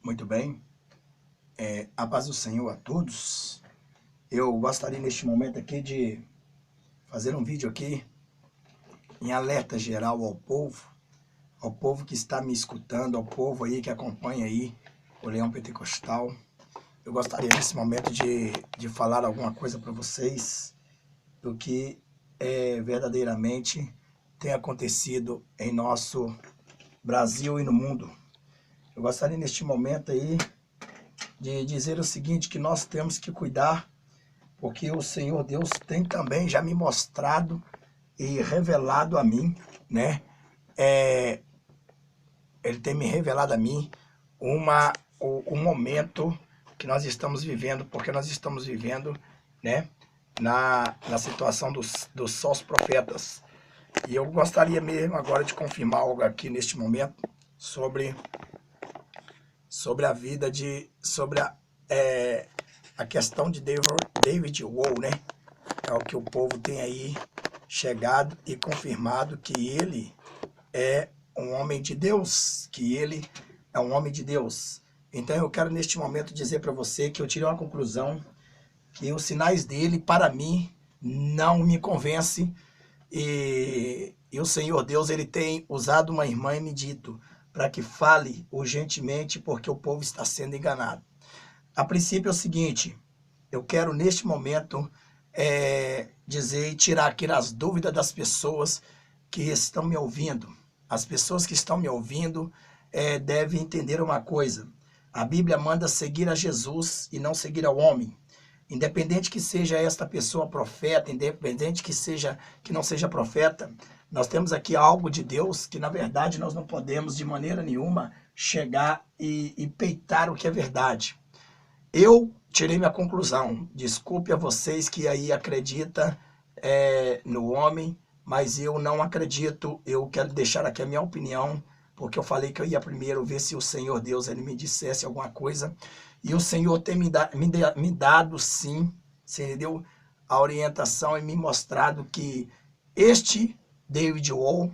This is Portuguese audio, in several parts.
Muito bem, a paz do Senhor a todos. Eu gostaria neste momento aqui de fazer um vídeo aqui em alerta geral ao povo que está me escutando, ao povo aí que acompanha aí o Leão Pentecostal. Eu gostaria nesse momento de falar alguma coisa para vocês do que verdadeiramente tem acontecido em nosso Brasil e no mundo. Eu gostaria neste momento aí de dizer o seguinte, que nós temos que cuidar, porque o Senhor Deus tem também já me mostrado e revelado a mim, né? Ele tem me revelado a mim o momento que nós estamos vivendo, porque nós estamos vivendo, né, na situação dos falsos profetas. E eu gostaria mesmo agora de confirmar algo aqui neste momento sobre a vida sobre a questão de David Wohl, né? É o que o povo tem aí chegado e confirmado que ele é um homem de Deus, que ele é um homem de Deus. Então eu quero neste momento dizer para você que eu tirei uma conclusão, que os sinais dele, para mim, não me convencem, e o Senhor Deus, ele tem usado uma irmã e me dito para que fale urgentemente, porque o povo está sendo enganado. A princípio é o seguinte, eu quero neste momento dizer e tirar aqui as dúvidas das pessoas que estão me ouvindo. As pessoas que estão me ouvindo devem entender uma coisa. A Bíblia manda seguir a Jesus e não seguir ao homem. Independente que seja esta pessoa profeta, independente que não seja profeta, nós temos aqui algo de Deus que, na verdade, nós não podemos de maneira nenhuma chegar e peitar o que é verdade. Eu tirei minha conclusão. Desculpe a vocês que aí acreditam no homem, mas eu não acredito. Eu quero deixar aqui a minha opinião, porque eu falei que eu ia primeiro ver se o Senhor Deus ele me dissesse alguma coisa. E o Senhor tem me dado sim, entendeu? A orientação e me mostrado que este David Wohl,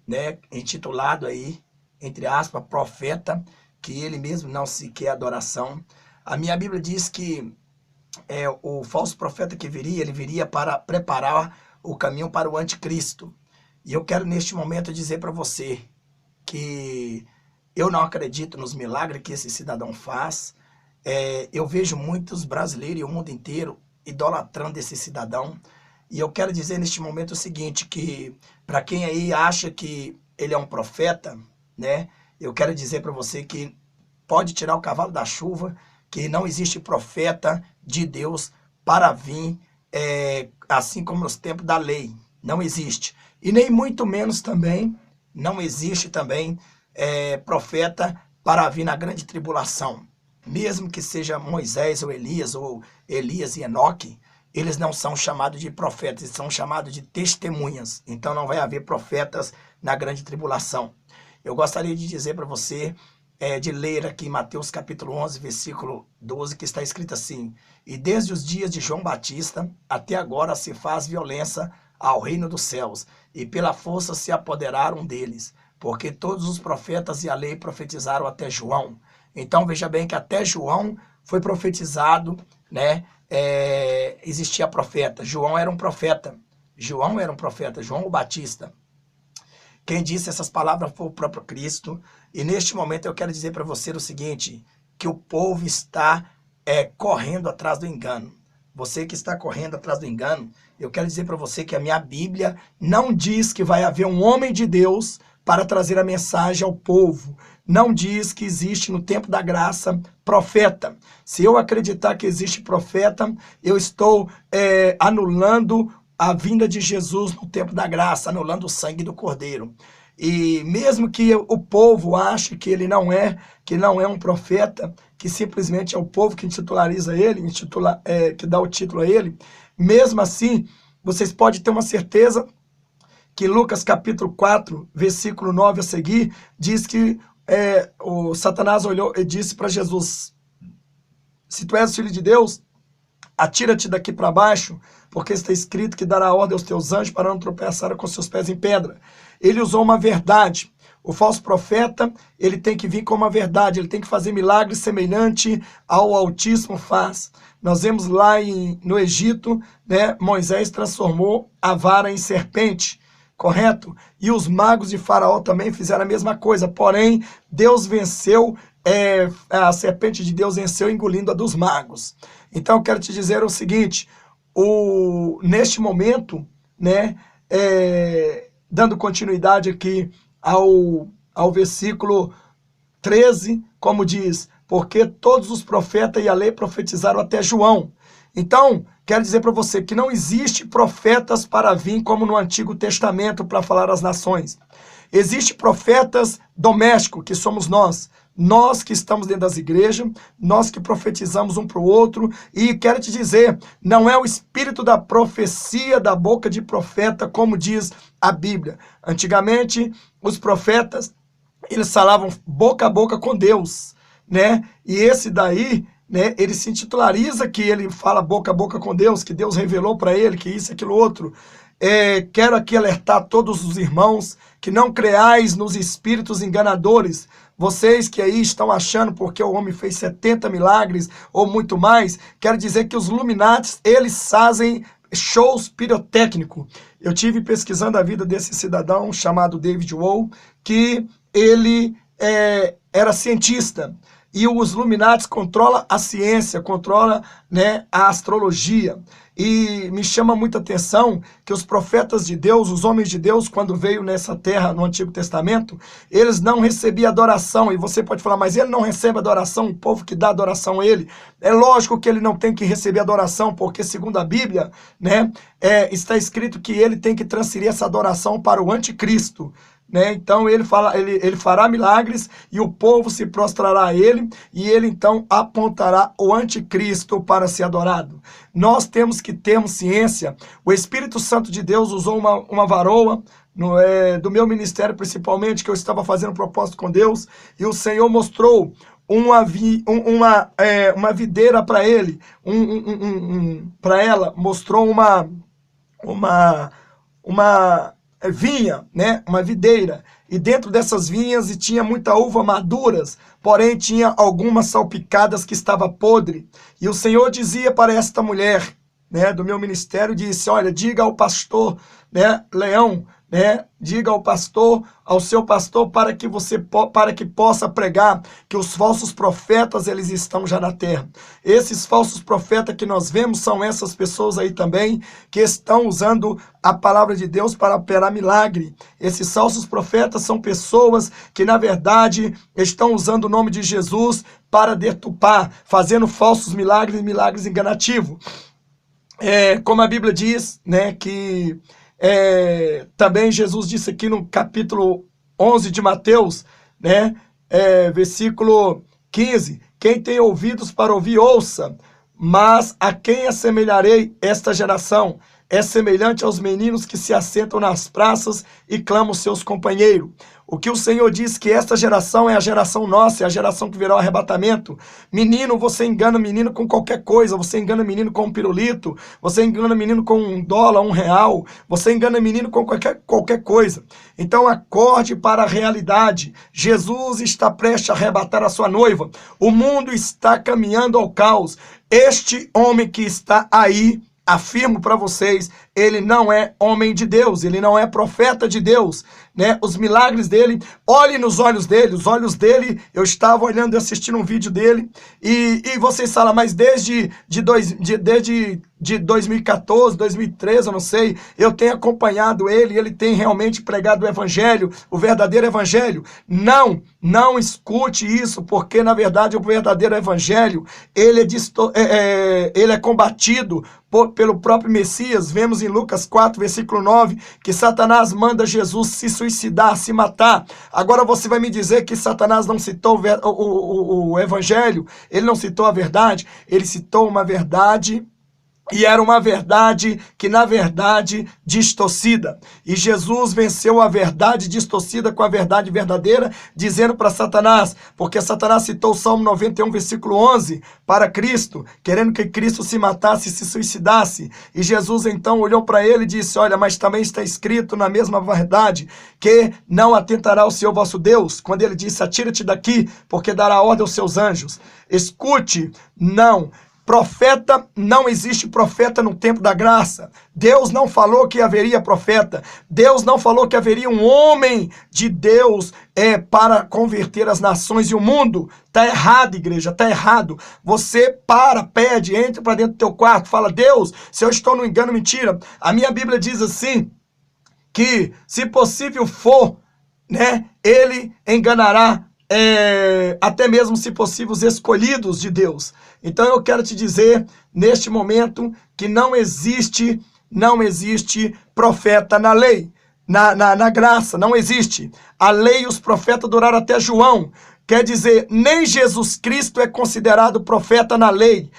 né, intitulado aí, entre aspas, profeta, que ele mesmo não se quer adoração. A minha Bíblia diz que o falso profeta que viria, ele viria para preparar o caminho para o anticristo. E eu quero neste momento dizer para você que eu não acredito nos milagres que esse cidadão faz. Eu vejo muitos brasileiros e o mundo inteiro idolatrando esse cidadão. E eu quero dizer neste momento o seguinte, que para quem aí acha que ele é um profeta, né, eu quero dizer para você que pode tirar o cavalo da chuva, que não existe profeta de Deus para vir assim como nos tempos da lei. Não existe. E nem muito menos também, não existe também profeta para vir na grande tribulação. Mesmo que seja Moisés ou Elias e Enoque, eles não são chamados de profetas, eles são chamados de testemunhas. Então não vai haver profetas na grande tribulação. Eu gostaria de dizer para você, de ler aqui Mateus capítulo 11, versículo 12, que está escrito assim: e desde os dias de João Batista até agora se faz violência ao reino dos céus, e pela força se apoderaram deles, porque todos os profetas e a lei profetizaram até João. Então veja bem que até João foi profetizado, né? Existia profeta. João era um profeta. João o Batista. Quem disse essas palavras foi o próprio Cristo. E neste momento eu quero dizer para você o seguinte, que o povo está correndo atrás do engano. Você que está correndo atrás do engano, eu quero dizer para você que a minha Bíblia não diz que vai haver um homem de Deus para trazer a mensagem ao povo. Não diz que existe no tempo da graça profeta. Se eu acreditar que existe profeta, eu estou anulando a vinda de Jesus no tempo da graça, anulando o sangue do Cordeiro. E mesmo que o povo ache que ele não é, um profeta, que simplesmente é o povo que intitulariza ele, que dá o título a ele, mesmo assim, vocês podem ter uma certeza que Lucas capítulo 4, versículo 9 a seguir, diz que o Satanás olhou e disse para Jesus: se tu és o filho de Deus, atira-te daqui para baixo, porque está escrito que dará ordem aos teus anjos para não tropeçar com seus pés em pedra. Ele usou uma verdade, O falso profeta, ele tem que vir com uma verdade, ele tem que fazer milagres semelhante ao Altíssimo faz. Nós vemos lá no Egito, né, Moisés transformou a vara em serpente, correto? E os magos de Faraó também fizeram a mesma coisa, porém, Deus venceu, a serpente de Deus venceu engolindo a dos magos. Então eu quero te dizer o seguinte, neste momento, né, dando continuidade aqui ao versículo 13, como diz, porque todos os profetas e a lei profetizaram até João. Então, quero dizer para você que não existe profetas para vir como no Antigo Testamento para falar às nações. Existem profetas domésticos, que somos nós que estamos dentro das igrejas, nós que profetizamos um para o outro, e quero te dizer, não é o espírito da profecia da boca de profeta, como diz a Bíblia. Antigamente, os profetas, eles falavam boca a boca com Deus, né? E esse daí, né, ele se titulariza que ele fala boca a boca com Deus, que Deus revelou para ele, que isso, aquilo, outro. Quero aqui alertar todos os irmãos que não creais nos espíritos enganadores. Vocês que aí estão achando porque o homem fez 70 milagres ou muito mais, quero dizer que os Illuminatis, eles fazem shows pirotécnicos. Eu tive pesquisando a vida desse cidadão chamado David Wohl, que ele era cientista. E os Illuminatis controlam a ciência, controlam, né, a astrologia. E me chama muita atenção que os profetas de Deus, os homens de Deus, quando veio nessa terra no Antigo Testamento, eles não recebiam adoração. E você pode falar, mas ele não recebe adoração, o povo que dá adoração a ele. É lógico que ele não tem que receber adoração, porque segundo a Bíblia, né, está escrito que ele tem que transferir essa adoração para o anticristo. Né? Então ele fará milagres e o povo se prostrará a ele, e ele então apontará o anticristo para ser adorado. Nós temos que termos ciência. O Espírito Santo de Deus usou uma varoa do meu ministério, principalmente, que eu estava fazendo propósito com Deus, e o Senhor mostrou uma videira para ele, para ela, mostrou uma vinha, né, uma videira, e dentro dessas vinhas tinha muita uva maduras, porém tinha algumas salpicadas que estava podre. E o Senhor dizia para esta mulher, né, do meu ministério, disse, olha, diga ao pastor, né, Leão, né, diga ao seu pastor para que possa pregar que os falsos profetas, eles estão já na terra. Esses falsos profetas que nós vemos são essas pessoas aí também que estão usando a palavra de Deus para operar milagre. Esses falsos profetas são pessoas que na verdade estão usando o nome de Jesus para deturpar, fazendo falsos milagres, milagres enganativos. Como a Bíblia diz, né, que também Jesus disse aqui no capítulo 11 de Mateus, né, versículo 15, quem tem ouvidos para ouvir, ouça, mas a quem assemelharei esta geração? É semelhante aos meninos que se assentam nas praças e clamam seus companheiros. O que o Senhor diz que esta geração é a geração nossa, é a geração que virá o arrebatamento. Menino, você engana menino com qualquer coisa, você engana menino com um pirulito, você engana menino com $1, R$1, você engana menino com qualquer coisa. Então acorde para a realidade. Jesus está prestes a arrebatar a sua noiva. O mundo está caminhando ao caos. Este homem que está aí, afirmo para vocês, ele não é homem de Deus, ele não é profeta de Deus, né? Os milagres dele, olhe nos olhos dele, os olhos dele, eu estava olhando e assistindo um vídeo dele, e vocês falam, mas desde 2014, 2013, eu não sei, eu tenho acompanhado ele tem realmente pregado o evangelho, o verdadeiro evangelho. Não escute isso, porque na verdade o verdadeiro evangelho, ele é combatido pelo próprio Messias. Vemos em Lucas 4, versículo 9, que Satanás manda Jesus se suicidar, se matar. Agora você vai me dizer que Satanás não citou o evangelho, ele não citou a verdade, ele citou uma verdade E era uma verdade que, na verdade, distorcida. E Jesus venceu a verdade distorcida com a verdade verdadeira, dizendo para Satanás, porque Satanás citou o Salmo 91, versículo 11, para Cristo, querendo que Cristo se matasse e se suicidasse. E Jesus então olhou para ele e disse, olha, mas também está escrito na mesma verdade, que não atentará ao Senhor vosso Deus, quando ele disse, atira-te daqui, porque dará ordem aos seus anjos. Escute, não. Profeta, não existe profeta no tempo da graça. Deus não falou que haveria profeta. Deus não falou que haveria um homem de Deus para converter as nações e o mundo. Tá errado, igreja, tá errado. Você pede, entra para dentro do teu quarto, fala, Deus, se eu estou no engano, mentira. A minha Bíblia diz assim, que se possível for, né, ele enganará até mesmo, se possível, os escolhidos de Deus. Então eu quero te dizer, neste momento, que não existe profeta na lei, na graça, não existe. A lei e os profetas duraram até João. Quer dizer, nem Jesus Cristo é considerado profeta na lei.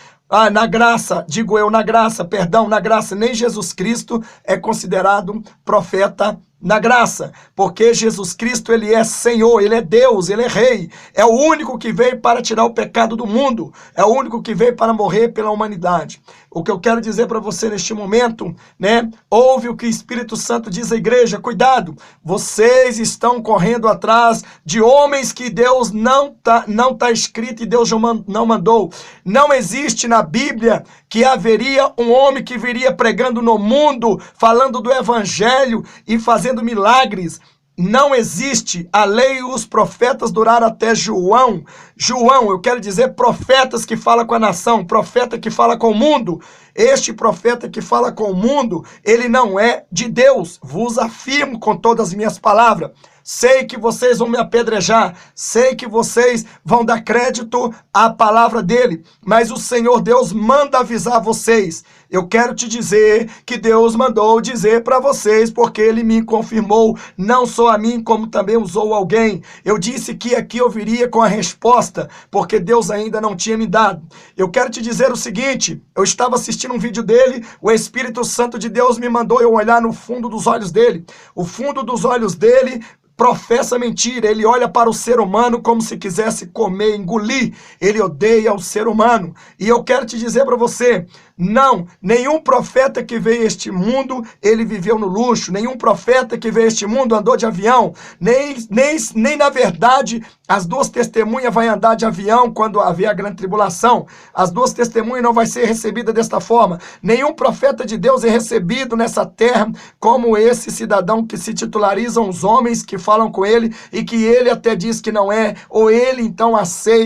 Na graça, na graça, nem Jesus Cristo é considerado profeta na graça, porque Jesus Cristo, ele é Senhor, ele é Deus, ele é Rei, é o único que veio para tirar o pecado do mundo, é o único que veio para morrer pela humanidade. O que eu quero dizer para você neste momento, né, ouve o que o Espírito Santo diz à igreja, cuidado, vocês estão correndo atrás de homens que Deus não tá escrito e Deus não mandou. Não existe na Bíblia que haveria um homem que viria pregando no mundo, falando do evangelho e fazendo milagres. Não existe. A lei e os profetas duraram até João. João, eu quero dizer profetas que falam com a nação, profeta que fala com o mundo. Este profeta que fala com o mundo, ele não é de Deus. Vos afirmo com todas as minhas palavras. Sei que vocês vão me apedrejar, sei que vocês vão dar crédito à palavra dele, mas o Senhor Deus manda avisar vocês. Eu quero te dizer que Deus mandou dizer para vocês, porque ele me confirmou, não só a mim, como também usou alguém. Eu disse que aqui eu viria com a resposta, porque Deus ainda não tinha me dado. Eu quero te dizer o seguinte, eu estava assistindo um vídeo dele, o Espírito Santo de Deus me mandou eu olhar no fundo dos olhos dele. O fundo dos olhos dele professa mentira, ele olha para o ser humano como se quisesse comer, engolir, ele odeia o ser humano. E eu quero te dizer para você, não, nenhum profeta que veio a este mundo, ele viveu no luxo, nenhum profeta que veio a este mundo andou de avião, nem na verdade, as duas testemunhas vão andar de avião quando haver a grande tribulação, as duas testemunhas não vai ser recebida desta forma, nenhum profeta de Deus é recebido nessa terra como esse cidadão que se titularizam os homens que falam com ele e que ele até diz que não é, ou ele então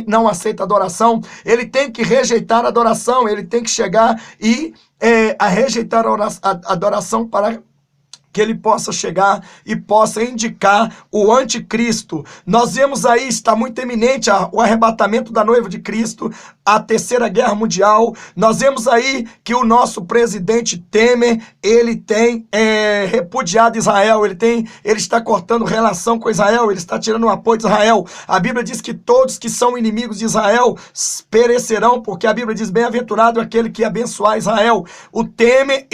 não aceita adoração, ele tem que rejeitar a adoração, ele tem que chegar e a rejeitar a adoração para que ele possa chegar e possa indicar o anticristo. Nós vemos aí, está muito eminente o arrebatamento da noiva de Cristo, a terceira guerra mundial. Nós vemos aí que o nosso presidente Temer, ele tem repudiado Israel, ele está cortando relação com Israel, ele está tirando o apoio de Israel. A Bíblia diz que todos que são inimigos de Israel perecerão, porque a Bíblia diz, bem-aventurado aquele que abençoar Israel. O Temer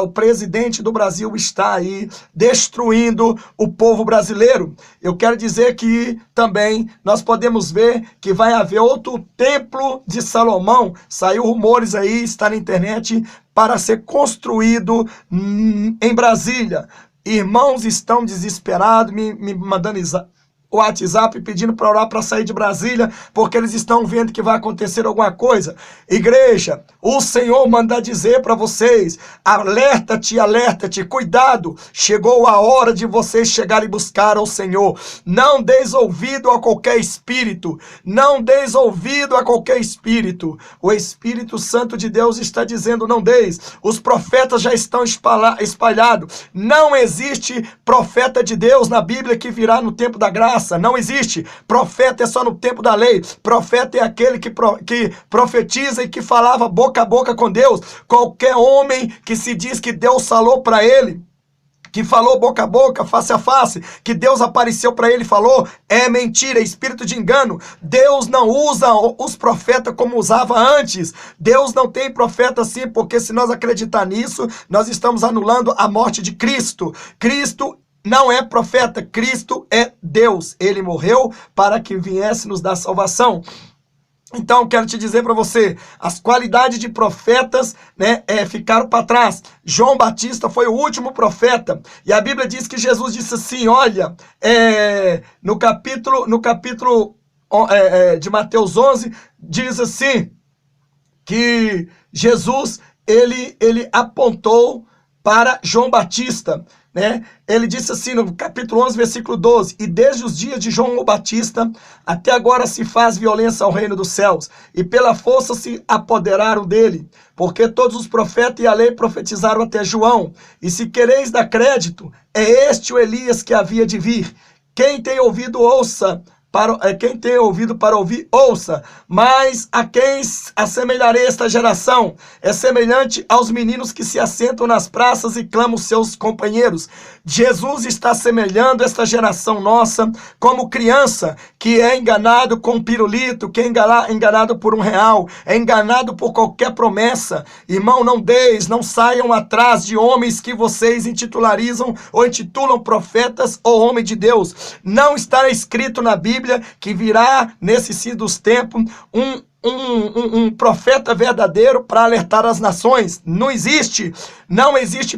o presidente do Brasil está aí destruindo o povo brasileiro. Eu quero dizer que também nós podemos ver que vai haver outro templo de Salomão, saiu rumores aí, está na internet, para ser construído em Brasília. Irmãos estão desesperados, me mandando o WhatsApp pedindo para orar para sair de Brasília, porque eles estão vendo que vai acontecer alguma coisa. Igreja, o Senhor manda dizer para vocês, alerta-te, cuidado, chegou a hora de vocês chegarem e buscar ao Senhor. Não deis ouvido a qualquer espírito, não deis ouvido a qualquer espírito. O Espírito Santo de Deus está dizendo, não deis. Os profetas já estão espalhados. Não existe profeta de Deus na Bíblia que virá no tempo da graça. Não existe. Profeta é só no tempo da lei. Profeta é aquele que profetiza e que falava boca a boca com Deus. Qualquer homem que se diz que Deus falou para ele, que falou boca a boca, face a face, que Deus apareceu para ele e falou, é mentira, é espírito de engano. Deus não usa os profetas como usava antes. Deus não tem profeta assim, porque se nós acreditar nisso, nós estamos anulando a morte de Cristo. Cristo não é profeta, Cristo é Deus. Ele morreu para que viesse nos dar salvação. Então, quero te dizer para você, as qualidades de profetas, né, ficaram para trás. João Batista foi o último profeta. E a Bíblia diz que Jesus disse assim, olha, no capítulo de Mateus 11, diz assim, que Jesus, ele apontou para João Batista, né? Ele disse assim no capítulo 11, versículo 12, e desde os dias de João Batista, até agora se faz violência ao reino dos céus, e pela força se apoderaram dele, porque todos os profetas e a lei profetizaram até João, e se quereis dar crédito, é este o Elias que havia de vir. Quem tem ouvido, ouça. Quem tem ouvido para ouvir, ouça. Mas a quem assemelharei esta geração? É semelhante aos meninos que se assentam nas praças e clamam seus companheiros. Jesus está assemelhando esta geração nossa como criança que é enganado com pirulito, que é enganado por R$1, é enganado por qualquer promessa. Irmão, não saiam atrás de homens que vocês intitularizam ou intitulam profetas ou homem de Deus. Não está escrito na Bíblia que virá nesse fim dos tempos um profeta verdadeiro para alertar as nações. Não existe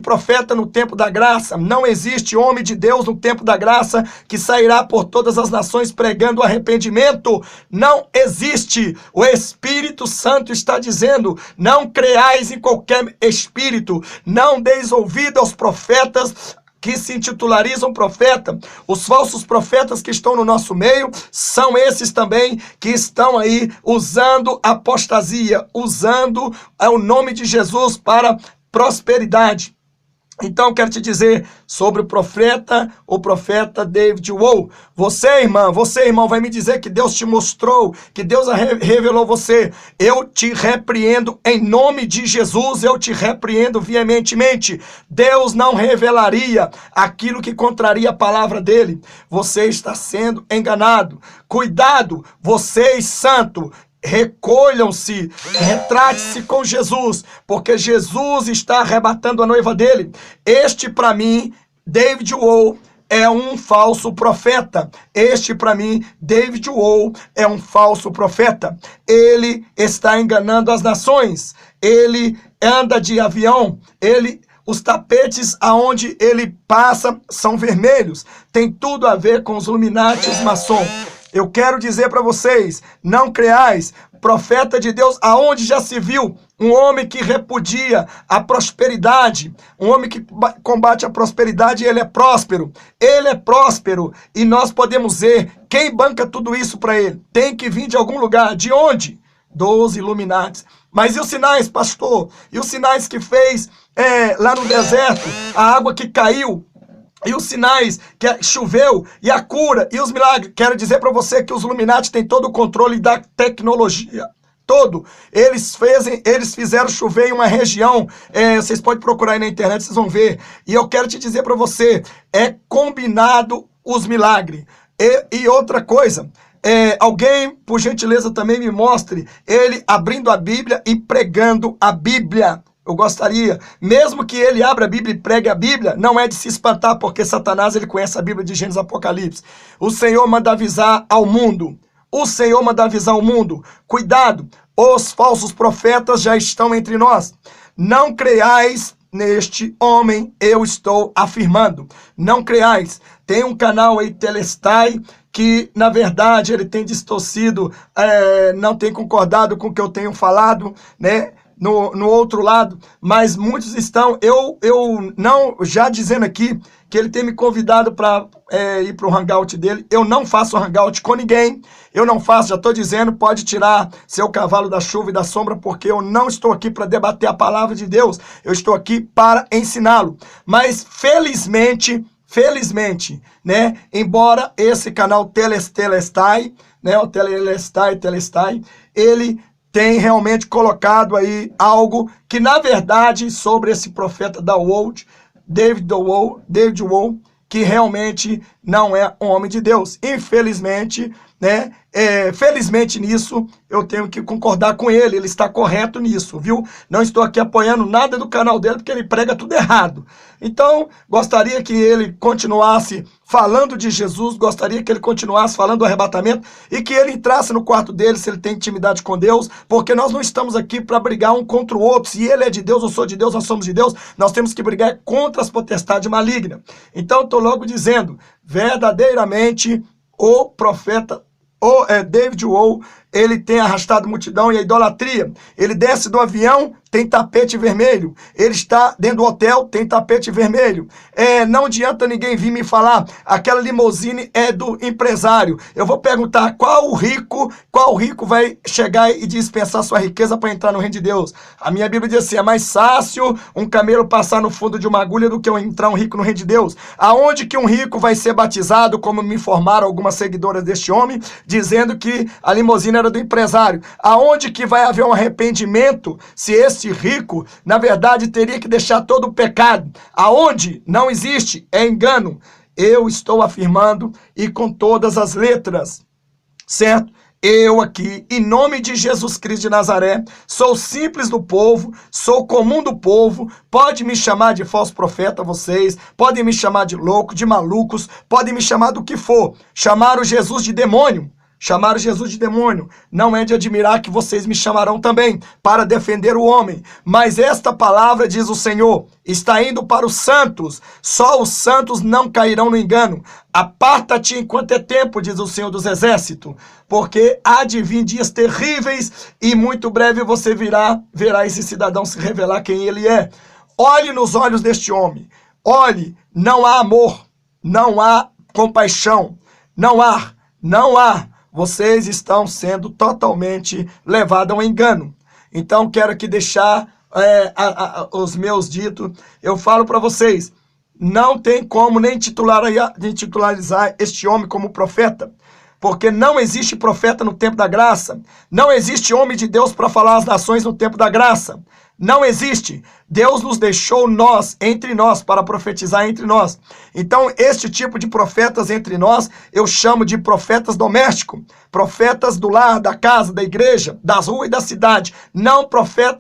profeta no tempo da graça, não existe homem de Deus no tempo da graça que sairá por todas as nações pregando arrependimento. Não existe. O Espírito Santo está dizendo, não creais em qualquer espírito, não deis ouvido aos profetas que se intitularizam profeta. Os falsos profetas que estão no nosso meio são esses também que estão aí usando apostasia, usando o nome de Jesus para prosperidade. Então, quero te dizer sobre o profeta David Wohl. Você, irmão, vai me dizer que Deus te mostrou, que Deus revelou você. Eu te repreendo em nome de Jesus, eu te repreendo veementemente. Deus não revelaria aquilo que contraria a palavra dele. Você está sendo enganado. Cuidado, vocês, santo, recolham-se, retrate-se com Jesus, porque Jesus está arrebatando a noiva dele. Este, para mim, David Wohl, é um falso profeta. David Wohl é um falso profeta. Ele está enganando as nações. Ele anda de avião. Os tapetes aonde ele passa são vermelhos. Tem tudo a ver com os Illuminati, os maçons. Eu quero dizer para vocês, não creais, profeta de Deus, aonde já se viu um homem que repudia a prosperidade, um homem que combate a prosperidade, ele é próspero e nós podemos ver quem banca tudo isso para ele. Tem que vir de algum lugar, de onde? Dos Illuminati. Mas e os sinais, pastor? E os sinais que fez lá no deserto, a água que caiu? E os sinais que choveu, e a cura, e os milagres. Quero dizer para você que os Illuminati têm todo o controle da tecnologia. Todo. Eles fizeram chover em uma região. Vocês podem procurar aí na internet, vocês vão ver. E eu quero te dizer para você, é combinado os milagres. E outra coisa, alguém, por gentileza, também me mostre ele abrindo a Bíblia e pregando a Bíblia. Eu gostaria, mesmo que ele abra a Bíblia e pregue a Bíblia, não é de se espantar, porque Satanás, ele conhece a Bíblia de Gênesis e Apocalipse. O Senhor manda avisar ao mundo. Cuidado, os falsos profetas já estão entre nós. Não creiais neste homem, eu estou afirmando. Não creiais. Tem um canal aí, Telestai, que na verdade ele tem distorcido, não tem concordado com o que eu tenho falado, né? No outro lado, mas muitos estão, eu não, já dizendo aqui, que ele tem me convidado para ir para o hangout dele. Eu não faço hangout com ninguém, já estou dizendo, pode tirar seu cavalo da chuva e da sombra, porque eu não estou aqui para debater a palavra de Deus, eu estou aqui para ensiná-lo. Mas felizmente, né, embora esse canal Telestai, né, o Telestai, ele tem realmente colocado aí algo que, na verdade, sobre esse profeta da Wohl, David Wohl, que realmente não é um homem de Deus. Infelizmente, né? Felizmente nisso, eu tenho que concordar com ele está correto nisso, viu? Não estou aqui apoiando nada do canal dele, porque ele prega tudo errado. Então, gostaria que ele continuasse falando de Jesus, gostaria que ele continuasse falando do arrebatamento e que ele entrasse no quarto dele, se ele tem intimidade com Deus, porque nós não estamos aqui para brigar um contra o outro. Se ele é de Deus, eu sou de Deus, nós somos de Deus, nós temos que brigar contra as potestades malignas. Então, estou logo dizendo, verdadeiramente, o profeta David Wohl, ele tem arrastado multidão e a idolatria. Ele desce do avião, tem tapete vermelho. Ele está dentro do hotel, tem tapete vermelho. Não adianta ninguém vir me falar, aquela limusine é do empresário. Eu vou perguntar, qual rico vai chegar e dispensar sua riqueza para entrar no reino de Deus? A minha Bíblia diz assim, é mais fácil um camelo passar no fundo de uma agulha do que entrar um rico no reino de Deus. Aonde que um rico vai ser batizado, como me informaram algumas seguidoras deste homem, dizendo que a limusine era do empresário? Aonde que vai haver um arrependimento se esse rico, na verdade, teria que deixar todo o pecado? Aonde? Não existe, é engano. Eu estou afirmando e com todas as letras, certo? Eu aqui, em nome de Jesus Cristo de Nazaré, sou simples do povo, sou comum do povo, pode me chamar de falso profeta vocês, podem me chamar de louco, de malucos, podem me chamar do que for. Chamaram Jesus de demônio. Chamaram Jesus de demônio. Não é de admirar que vocês me chamarão também para defender o homem. Mas esta palavra, diz o Senhor, está indo para os santos. Só os santos não cairão no engano. Aparta-te enquanto é tempo, diz o Senhor dos Exércitos, porque há de vir dias terríveis e muito breve você verá esse cidadão se revelar quem ele é. Olhe nos olhos deste homem. Olhe, não há amor, não há compaixão, não há. Vocês estão sendo totalmente levados ao engano. Então, quero aqui deixar os meus ditos. Eu falo para vocês, não tem como nem titularizar este homem como profeta, porque não existe profeta no tempo da graça. Não existe homem de Deus para falar às nações no tempo da graça. Não existe. Deus nos deixou entre nós, para profetizar entre nós. Então, este tipo de profetas entre nós, eu chamo de profetas domésticos. Profetas do lar, da casa, da igreja, das ruas e da cidade. Não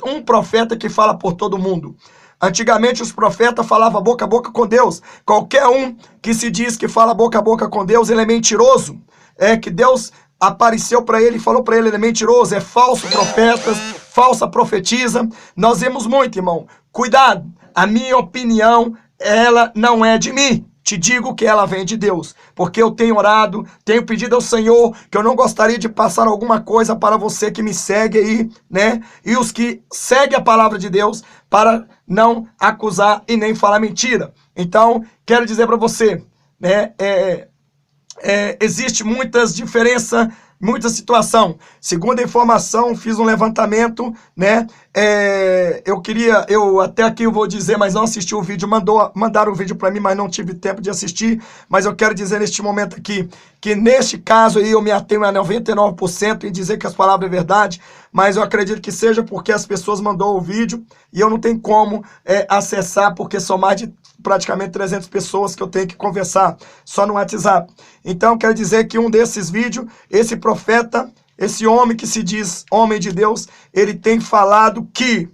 um profeta que fala por todo mundo. Antigamente os profetas falavam boca a boca com Deus. Qualquer um que se diz que fala boca a boca com Deus, ele é mentiroso. É que Deus apareceu para ele e falou para ele, ele é mentiroso, é falso profeta, falsa profetisa. Nós vemos muito, irmão. Cuidado, a minha opinião, ela não é de mim. Te digo que ela vem de Deus, porque eu tenho orado, tenho pedido ao Senhor que eu não gostaria de passar alguma coisa para você que me segue aí, né? E os que seguem a palavra de Deus para não acusar e nem falar mentira. Então, quero dizer para você, né? Existe muitas diferenças, muita situação. Segundo a informação, fiz um levantamento, né? Eu até aqui eu vou dizer, mas não assisti o vídeo, mandaram o vídeo para mim, mas não tive tempo de assistir. Mas eu quero dizer neste momento aqui, que neste caso aí eu me atenho a 99% em dizer que as palavras é verdade, mas eu acredito que seja porque as pessoas mandou o vídeo e eu não tenho como acessar, porque são mais de praticamente 300 pessoas que eu tenho que conversar só no WhatsApp. Então, quero dizer que um desses vídeos, esse profeta, esse homem que se diz homem de Deus, ele tem falado que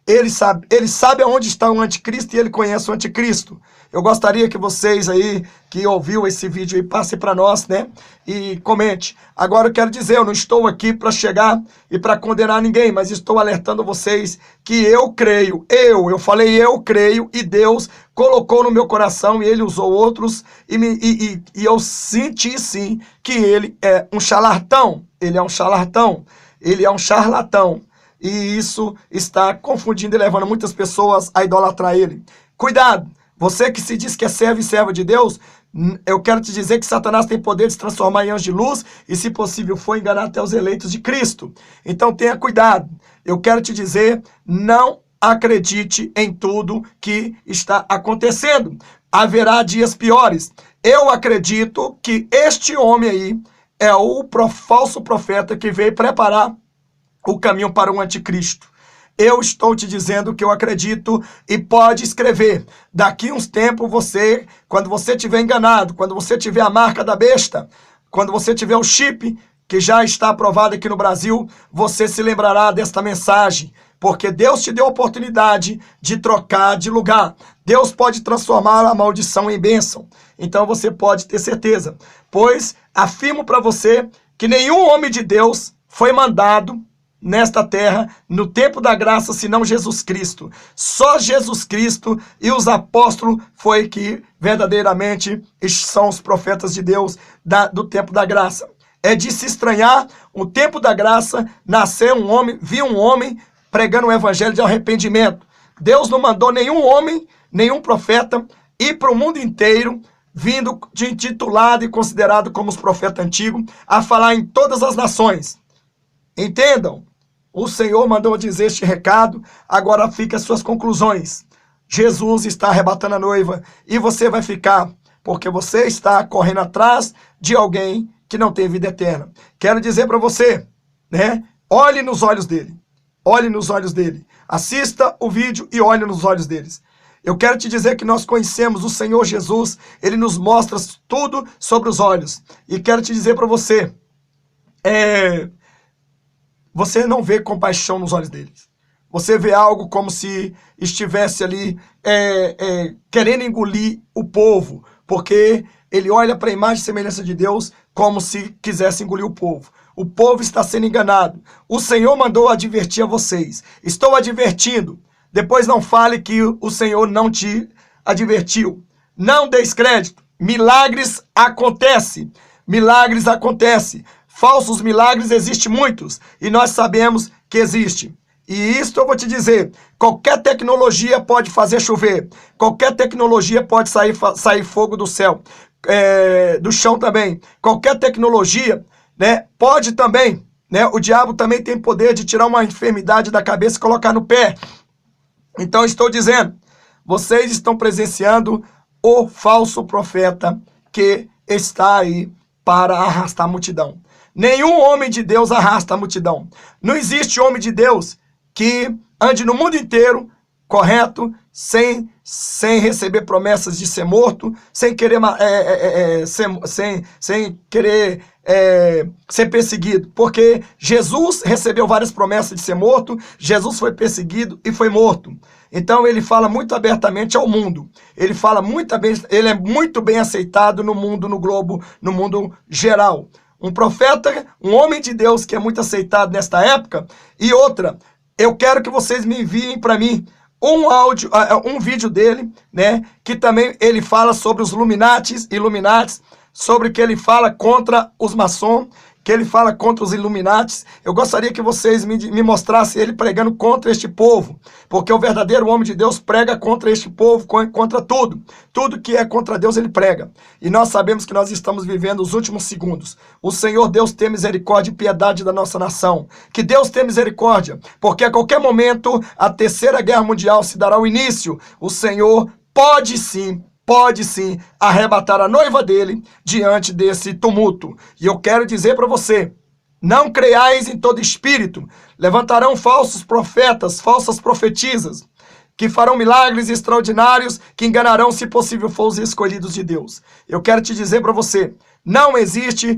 ele sabe aonde está o anticristo e ele conhece o anticristo. Eu gostaria que vocês aí, que ouviu esse vídeo aí, passem para nós, né? E comente. Agora eu quero dizer, eu não estou aqui para chegar e para condenar ninguém, mas estou alertando vocês que eu creio, eu creio e Deus colocou no meu coração e ele usou outros e eu senti sim que ele é um charlatão, ele é um charlatão. E isso está confundindo e levando muitas pessoas a idolatrar ele. Cuidado! Você que se diz que é servo e serva de Deus, eu quero te dizer que Satanás tem poder de se transformar em anjo de luz e, se possível, for enganar até os eleitos de Cristo. Então tenha cuidado. Eu quero te dizer, não acredite em tudo que está acontecendo. Haverá dias piores. Eu acredito que este homem aí é o falso profeta que veio preparar o caminho para o anticristo. Eu estou te dizendo que eu acredito e pode escrever. Daqui uns tempos você, quando você tiver enganado, quando você tiver a marca da besta, quando você tiver o chip que já está aprovado aqui no Brasil, você se lembrará desta mensagem, porque Deus te deu a oportunidade de trocar de lugar. Deus pode transformar a maldição em bênção. Então você pode ter certeza, pois afirmo para você que nenhum homem de Deus foi mandado nesta terra, no tempo da graça, senão Jesus Cristo. Só Jesus Cristo e os apóstolos foi que verdadeiramente são os profetas de Deus do tempo da graça. É de se estranhar, o tempo da graça, nascer um homem, vir um homem pregando o evangelho de arrependimento. Deus não mandou nenhum homem, nenhum profeta ir para o mundo inteiro, vindo de intitulado e considerado como os profetas antigos, a falar em todas as nações. Entendam? O Senhor mandou dizer este recado, agora fica as suas conclusões. Jesus está arrebatando a noiva e você vai ficar, porque você está correndo atrás de alguém que não tem vida eterna. Quero dizer para você, né? Olhe nos olhos dele. Olhe nos olhos dele. Assista o vídeo e olhe nos olhos deles. Eu quero te dizer que nós conhecemos o Senhor Jesus. Ele nos mostra tudo sobre os olhos. E quero te dizer para você, você não vê compaixão nos olhos deles. Você vê algo como se estivesse ali querendo engolir o povo, porque ele olha para a imagem e semelhança de Deus como se quisesse engolir o povo. O povo está sendo enganado. O Senhor mandou advertir a vocês. Estou advertindo. Depois não fale que o Senhor não te advertiu. Não deis crédito. Milagres acontecem. Milagres acontecem. Falsos milagres existem muitos. E nós sabemos que existe. E isto eu vou te dizer. Qualquer tecnologia pode fazer chover. Qualquer tecnologia pode sair fogo do céu. Do chão também. Qualquer tecnologia, né, pode também, né, o diabo também tem poder de tirar uma enfermidade da cabeça e colocar no pé. Então estou dizendo, vocês estão presenciando o falso profeta que está aí para arrastar a multidão. Nenhum homem de Deus arrasta a multidão. Não existe homem de Deus que ande no mundo inteiro, correto, sem receber promessas de ser morto, sem querer ser perseguido, porque Jesus recebeu várias promessas de ser morto, Jesus foi perseguido e foi morto. Então ele fala muito abertamente ao mundo, ele é muito bem aceitado no mundo, no globo, no mundo geral. Um profeta, um homem de Deus que é muito aceitado nesta época. E outra, eu quero que vocês me enviem para mim um vídeo dele, né, que também ele fala sobre os Illuminatis, sobre que ele fala contra os maçons, que ele fala contra os Illuminatis. Eu gostaria que vocês me mostrassem ele pregando contra este povo, porque o verdadeiro homem de Deus prega contra este povo, contra tudo. Tudo que é contra Deus ele prega. E nós sabemos que nós estamos vivendo os últimos segundos. O Senhor Deus tem misericórdia e piedade da nossa nação. Que Deus tenha misericórdia, porque a qualquer momento a terceira guerra mundial se dará o início. O Senhor pode sim arrebatar a noiva dele diante desse tumulto. E eu quero dizer para você, não creiais em todo espírito. Levantarão falsos profetas, falsas profetisas, que farão milagres extraordinários, que enganarão, se possível, for os escolhidos de Deus. Eu quero te dizer para você, não existe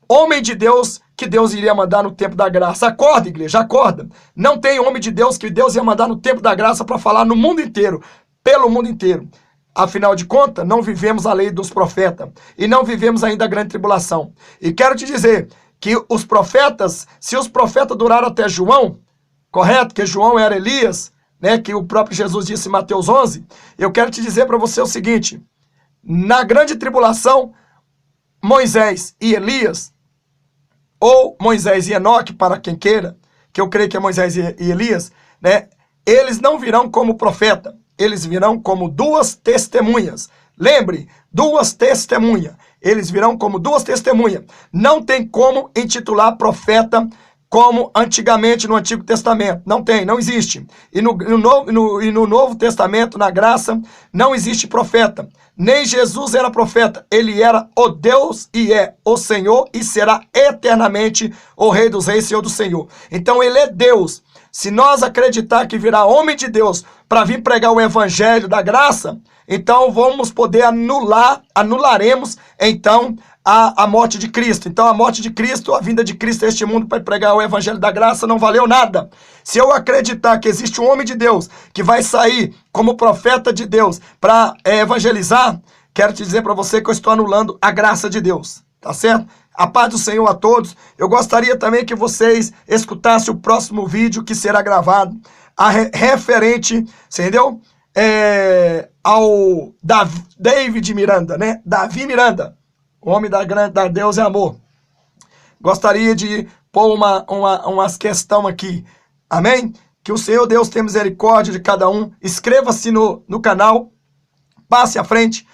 homem de Deus que Deus iria mandar no tempo da graça. Acorda, igreja, acorda. Não tem homem de Deus que Deus ia mandar no tempo da graça para falar no mundo inteiro, pelo mundo inteiro. Afinal de contas, não vivemos a lei dos profetas e não vivemos ainda a grande tribulação. E quero te dizer que os profetas, se os profetas duraram até João, correto? Que João era Elias, né? Que o próprio Jesus disse em Mateus 11. Eu quero te dizer para você o seguinte, na grande tribulação, Moisés e Elias, ou Moisés e Enoque, para quem queira, que eu creio que é Moisés e Elias, né? Eles não virão como profeta. Eles virão como duas testemunhas. Lembre, duas testemunhas. Eles virão como duas testemunhas. Não tem como intitular profeta como antigamente no Antigo Testamento. Não tem, não existe. E no Novo Testamento, na graça, não existe profeta. Nem Jesus era profeta. Ele era o Deus e é o Senhor e será eternamente o Rei dos Reis, Senhor do Senhor. Então ele é Deus. se nós acreditar que virá homem de Deus para vir pregar o evangelho da graça, então vamos poder anularemos então a morte de Cristo. Então a morte de Cristo, a vinda de Cristo a este mundo para pregar o evangelho da graça não valeu nada. Se eu acreditar que existe um homem de Deus que vai sair como profeta de Deus para evangelizar, quero te dizer para você que eu estou anulando a graça de Deus, tá certo? A paz do Senhor a todos. Eu gostaria também que vocês escutassem o próximo vídeo que será gravado, referente, você entendeu? Ao David Miranda, né? Davi Miranda, o homem da Deus é amor. Gostaria de pôr umas questão aqui, amém? Que o Senhor Deus tenha misericórdia de cada um. Inscreva-se no canal, passe à frente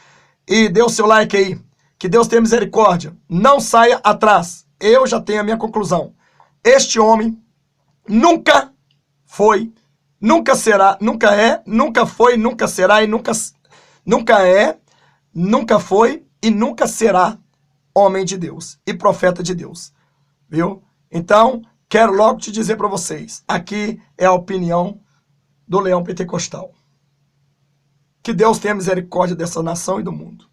e dê o seu like aí. Que Deus tenha misericórdia. Não saia atrás. Eu já tenho a minha conclusão. Este homem nunca foi, nunca será, nunca é, nunca foi, nunca será e nunca é, nunca foi e nunca será homem de Deus e profeta de Deus. Viu? Então, quero logo te dizer para vocês. Aqui é a opinião do Leão Pentecostal. Que Deus tenha misericórdia dessa nação e do mundo.